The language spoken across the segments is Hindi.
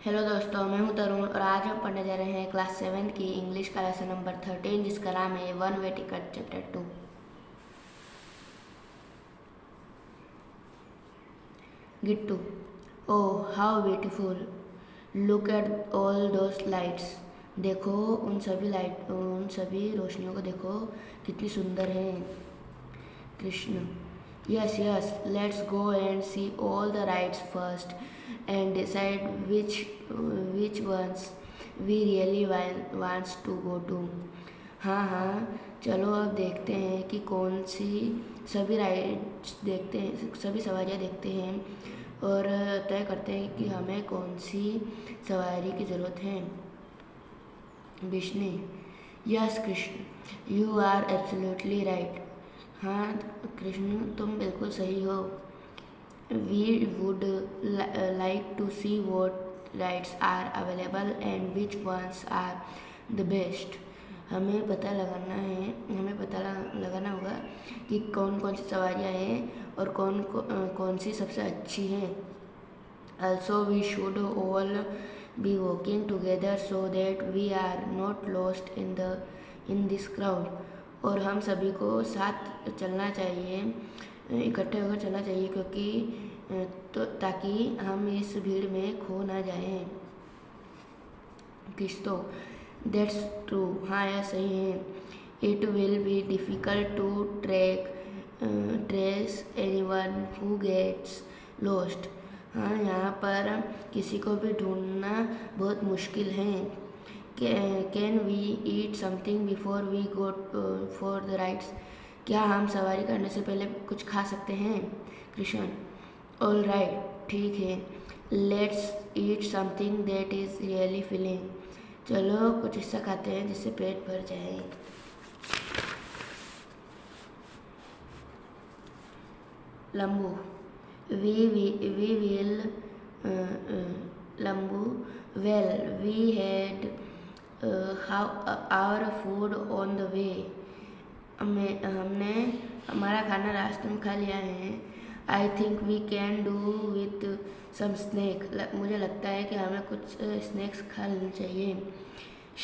हेलो दोस्तों, मैं हूं तरुण और आज हम पढ़ने जा रहे हैं क्लास 7 की इंग्लिश का लेसन नंबर 13 जिसका नाम है one way ticket chapter 2। Gittu, oh how beautiful, look at all those lights. देखो उन सभी रोशनियों को देखो, कितनी सुंदर हैं। Krishna, yes yes, let's go and see all the rides first and decide which ones we really wants to go to। हाँ हाँ, चलो अब देखते हैं कि कौन सी सभी राइड्स देखते हैं, सभी सवारियाँ देखते हैं और तय करते हैं कि हमें कौन सी सवारी की ज़रूरत है। Vishnu, yes Krishna, you are absolutely right. हाँ कृष्ण, तुम बिल्कुल सही हो। We would like to see what rides are available and which ones are the best। हमें पता लगाना होगा कि कौन कौन सी सवारियाँ हैं और कौन सी सबसे अच्छी हैं। Also we should all be walking together so that we are not lost in this crowd। और हम सभी को साथ चलना चाहिए, इकट्ठे होकर चलना चाहिए क्योंकि ताकि हम इस भीड़ में खो ना जाएं। किस्तो, दैट्स ट्रू, हाँ यह सही है। It will be difficult to trace anyone who gets lost. हाँ, यहाँ पर किसी को भी ढूंढना बहुत मुश्किल है। Can we eat something before we go for the rides. क्या हम सवारी करने से पहले कुछ खा सकते हैं। कृष्ण, ऑल राइट, ठीक है, let's eat something that is really filling. चलो कुछ हिस्सा खाते हैं जिससे पेट भर जाए। Lambu, we will Lambu, well we had our food on the way. हमने हमारा खाना रास्ते में खा लिया है। I think we can do with some snack. मुझे लगता है कि हमें कुछ स्नैक्स खा लेना चाहिए।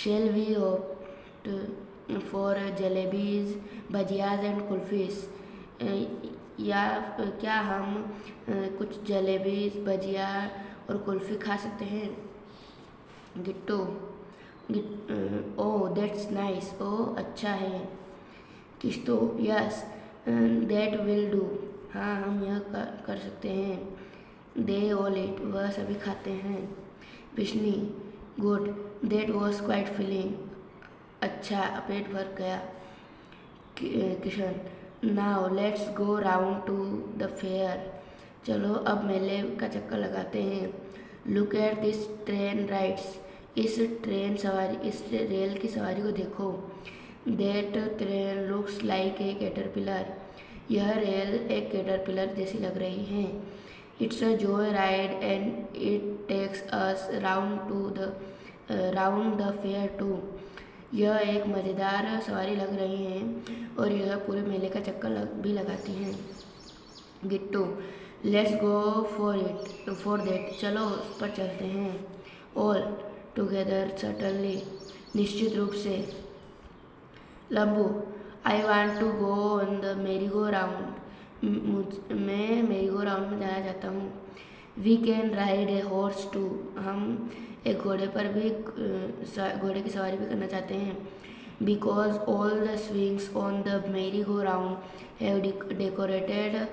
Shall we opt for jalebis, bhajias and kulfis. या क्या हम कुछ जलेबीज, भजिया और कुल्फ़ी खा सकते हैं। गिट्टू, ओह दैट्स नाइस, ओह अच्छा है। Kisto, yes that will do, हाँ हम यह कर सकते हैं। दे ऑल इट, वह सभी खाते हैं। Vishnu, good, that was quite feeling, अच्छा पेट भर गया। Kishan, now let's go round to the fair. चलो अब मेले का चक्कर लगाते हैं। Look at this train rides, इस रेल की सवारी को देखो। That train looks like a caterpillar, यह रेल एक कैटरपिलर जैसी लग रही है। It's a joy ride and it takes us round the fair too. यह एक मज़ेदार सवारी लग रही है और यह पूरे मेले का चक्कर भी लगाती है। Gittu, let's go for that, चलो उस पर चलते हैं। ऑल टुगेदर, सर्टनली, निश्चित रूप से। Lambu, I want to go on the merry go round, मैं मेरी गो राउंड में जाना चाहता हूँ। We can ride a horse too, हम एक घोड़े की सवारी भी करना चाहते हैं। Because all the swings on the merry go round have decorated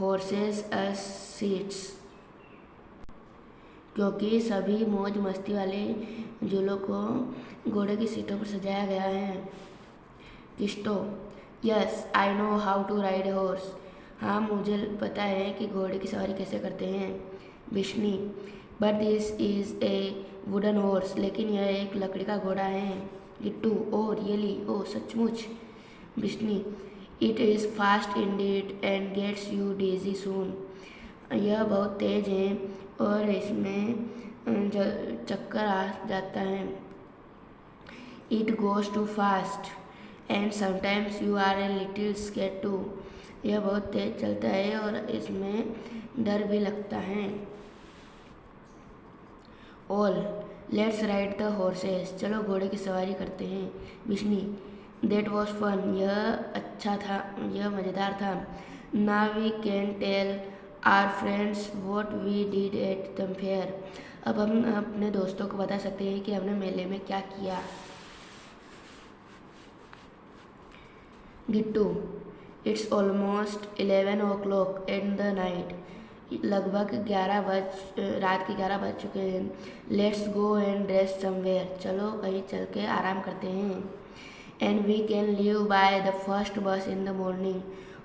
horses as seats, क्योंकि सभी मौज मस्ती वाले झूलों को घोड़े की सीटों पर सजाया गया है। Kisto, yes I know how to ride a horse, हाँ मुझे पता है कि घोड़े की सवारी कैसे करते हैं। Vishnu, but this is a wooden horse, लेकिन यह एक लकड़ी का घोड़ा है। गिट्टू, ओ रियली, ओ सचमुच। Vishnu, it is fast indeed and gets you dizzy soon, यह बहुत तेज है और इसमें चक्कर आ जाता है। It goes too fast and sometimes you are a little scared too, यह बहुत तेज चलता है और इसमें डर भी लगता है। All let's ride the horses, चलो घोड़े की सवारी करते हैं। विष्णु दैट वॉज फन, यह अच्छा था, यह मज़ेदार था। Now we can tell our friends what we did at the fair, अब हम अपने दोस्तों को बता सकते हैं कि हमने मेले में क्या किया। Gittu it's almost 11 o'clock at the night, लगभग रात के 11 बज चुके हैं। Let's go and rest somewhere, चलो कहीं चल के आराम करते हैं। And we can leave by the first bus in the morning,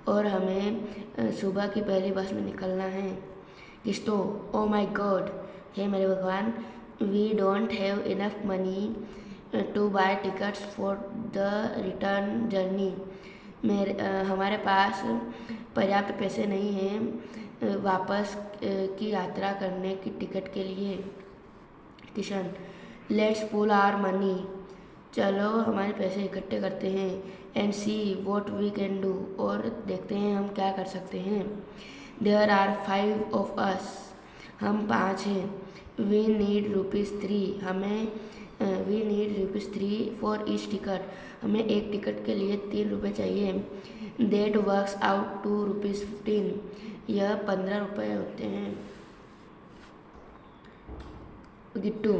और हमें सुबह की पहली बस में निकलना है। किस्तो ओ माई गॉड, हे मेरे भगवान, we don't have enough money to buy tickets for the return journey, हमारे पास पर्याप्त पैसे नहीं हैं वापस की यात्रा करने की टिकट के लिए। Kishan let's pool our money, चलो हमारे पैसे इकट्ठे करते हैं। And see what we can do, और देखते हैं हम क्या कर सकते हैं। देयर आर 5 of us, हम 5 हैं। We need ₹3, we need ₹3 for each ticket, हमें एक टिकट के लिए ₹3 चाहिए। देट वर्क्स आउट टू ₹15, यह 15 रुपये होते हैं। Gittu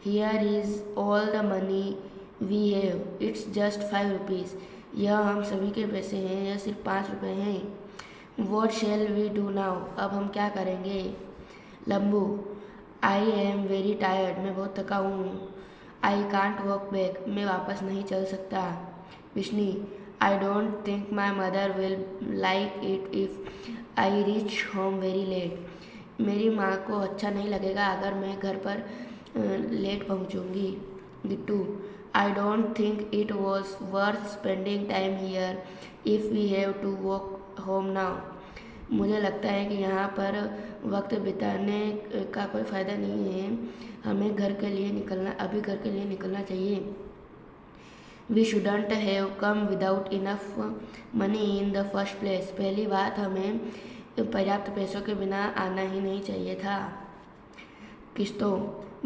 here is all the money we have, it's just ₹5, यह हम सभी के पैसे हैं, यह सिर्फ ₹5 हैं। What shall we do now, अब हम क्या करेंगे। Lambu I am very tired, मैं बहुत थका हूँ। आई कांट वॉक बैक, मैं वापस नहीं चल सकता। Vishnu I don't think my mother will like it if I reach home very late, मेरी माँ को अच्छा नहीं लगेगा अगर मैं घर पर लेट पहुँचूँगी। Gittu I don't think it was worth spending time here if we have to walk home now, मुझे लगता है कि यहाँ पर वक्त बिताने का कोई फ़ायदा नहीं है, हमें अभी घर के लिए निकलना चाहिए। We shouldn't have come without enough money in the first place, पहली बात हमें पर्याप्त पैसों के बिना आना ही नहीं चाहिए था। किस्तो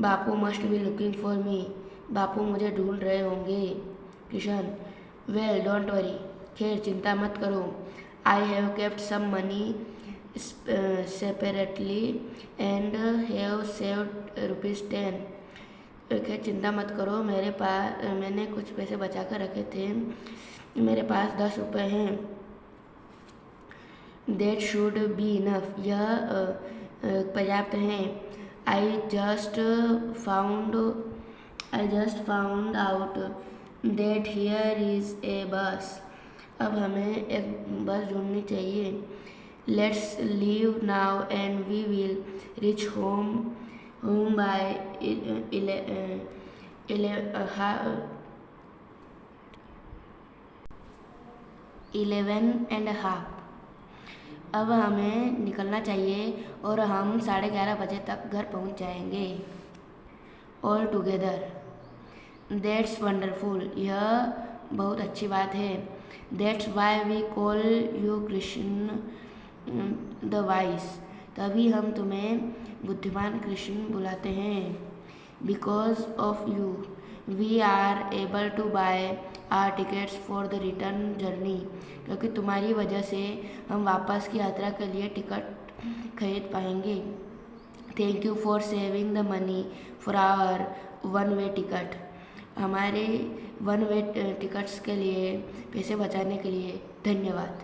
Bapu must be looking for me, Bapu मुझे ढूंढ रहे होंगे। किशन वेल डोंट वरी, खैर चिंता मत करो। I have kept some money separately and have saved ₹10, खैर चिंता मत करो, मैंने कुछ पैसे बचा कर रखे थे, मेरे पास ₹10 हैं। दैट शुड बी इनफ, यह पर्याप्त हैं। I just found out that here is a bus, अब हमें एक बस ढूंढनी चाहिए। Let's leave now and we will reach home by 11:30, अब हमें निकलना चाहिए और हम 11:30 बजे तक घर पहुंच जाएंगे। ऑल टुगेदर दैट्स वंडरफुल, यह बहुत अच्छी बात है। That's why we call you Krishna the wise, तभी हम तुम्हें बुद्धिमान कृष्ण बुलाते हैं। Because of you we are able to buy our tickets for the return journey, क्योंकि तुम्हारी वजह से हम वापस की यात्रा के लिए टिकट खरीद पाएंगे। Thank you for saving the money for hour one way ticket, हमारे वन वे टिकट्स के लिए पैसे बचाने के लिए धन्यवाद।